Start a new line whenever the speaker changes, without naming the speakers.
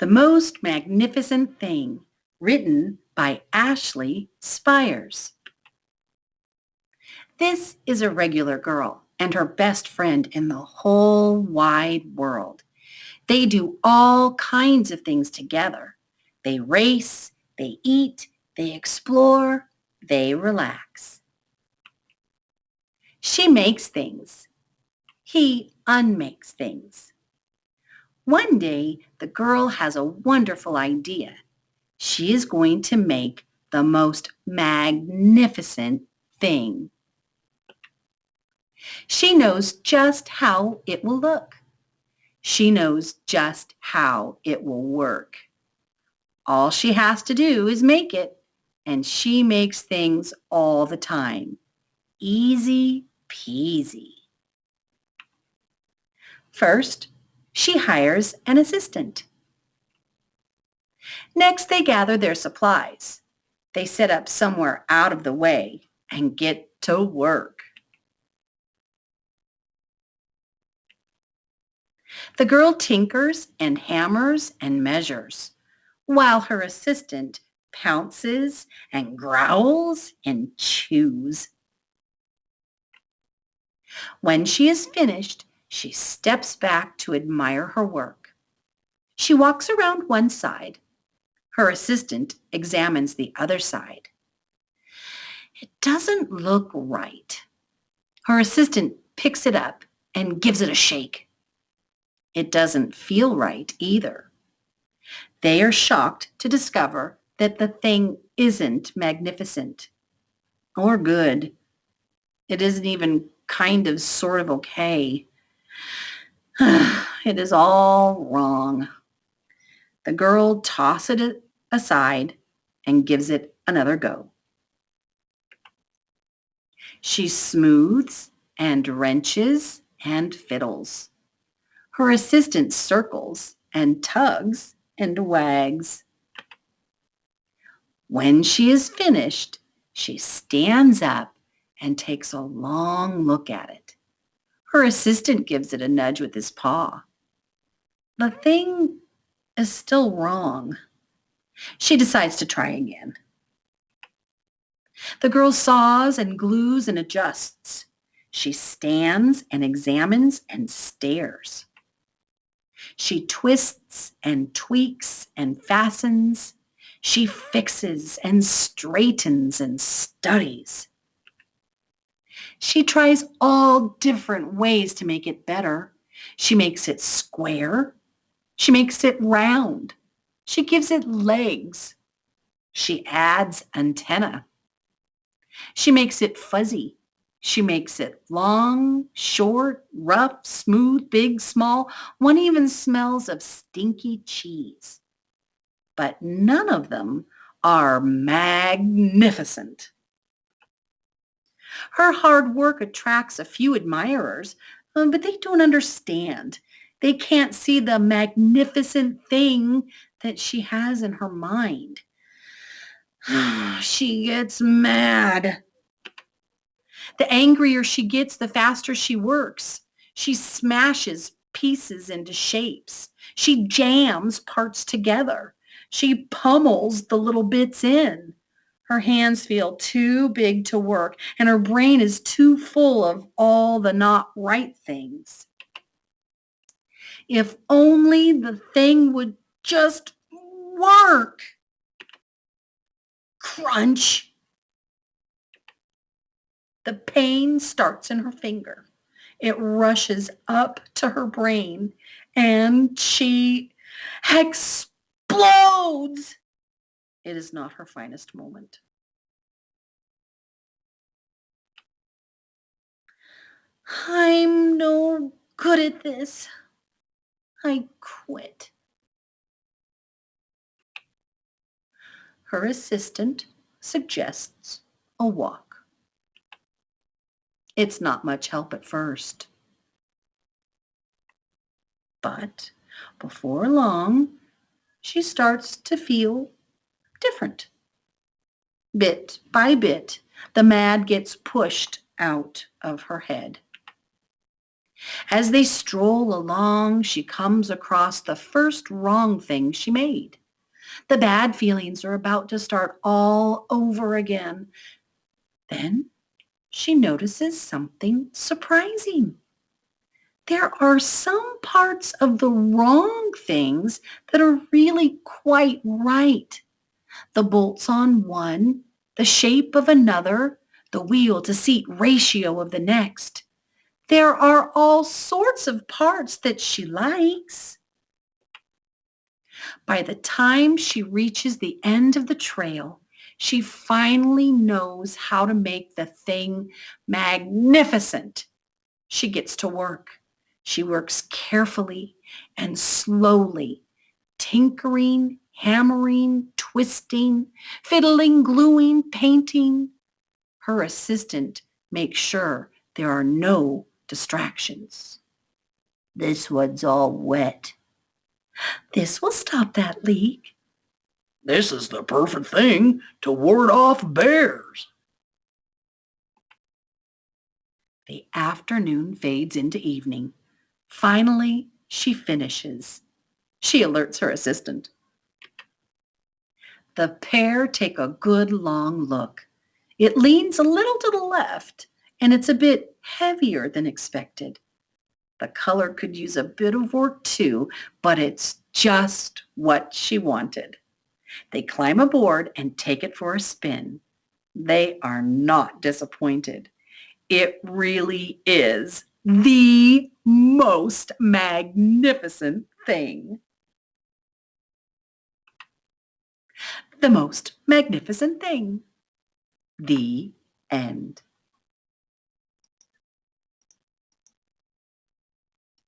The Most Magnificent Thing, written by Ashley Spires. This is a regular girl and her best friend in the whole wide world. They do all kinds of things together. They race, they eat, they explore, they relax. She makes things. He unmakes things. One day, the girl has a wonderful idea. She is going to make the most magnificent thing. She knows just how it will look. She knows just how it will work. All she has to do is make it, and she makes things all the time. Easy peasy. First, she hires an assistant. Next, they gather their supplies. They set up somewhere out of the way and get to work. The girl tinkers and hammers and measures, while her assistant pounces and growls and chews. When she is finished, she steps back to admire her work. She walks around one side. Her assistant examines the other side. It doesn't look right. Her assistant picks it up and gives it a shake. It doesn't feel right either. They are shocked to discover that the thing isn't magnificent or good. It isn't even kind of sort of okay. It is all wrong. The girl tosses it aside and gives it another go. She smooths and wrenches and fiddles. Her assistant circles and tugs and wags. When she is finished, she stands up and takes a long look at it. Her assistant gives it a nudge with his paw. The thing is still wrong. She decides to try again. The girl saws and glues and adjusts. She stands and examines and stares. She twists and tweaks and fastens. She fixes and straightens and studies. She tries all different ways to make it better. She makes it square. She makes it round. She gives it legs. She adds antenna. She makes it fuzzy. She makes it long, short, rough, smooth, big, small. One even smells of stinky cheese. But none of them are magnificent. Her hard work attracts a few admirers, but they don't understand. They can't see the magnificent thing that she has in her mind. She gets mad. The angrier she gets, the faster she works. She smashes pieces into shapes. She jams parts together. She pummels the little bits in. Her hands feel too big to work, and her brain is too full of all the not right things. If only the thing would just work. Crunch. The pain starts in her finger. It rushes up to her brain, and she explodes. It is not her finest moment. I'm no good at this. I quit. Her assistant suggests a walk. It's not much help at first. But before long, she starts to feel different. Bit by bit, the mad gets pushed out of her head. As they stroll along, she comes across the first wrong thing she made. The bad feelings are about to start all over again. Then she notices something surprising. There are some parts of the wrong things that are really quite right. The bolts on one, the shape of another, the wheel to seat ratio of the next. There are all sorts of parts that she likes. By the time she reaches the end of the trail, she finally knows how to make the thing magnificent. She gets to work. She works carefully and slowly, tinkering, hammering, twisting, fiddling, gluing, painting. Her assistant makes sure there are no distractions. This one's all wet. This will stop that leak. This is the perfect thing to ward off bears. The afternoon fades into evening. Finally, she finishes. She alerts her assistant. The pair take a good long look. It leans a little to the left, and it's a bit heavier than expected. The color could use a bit of work too, but it's just what she wanted. They climb aboard and take it for a spin. They are not disappointed. It really is the most magnificent thing. The most magnificent thing. The end.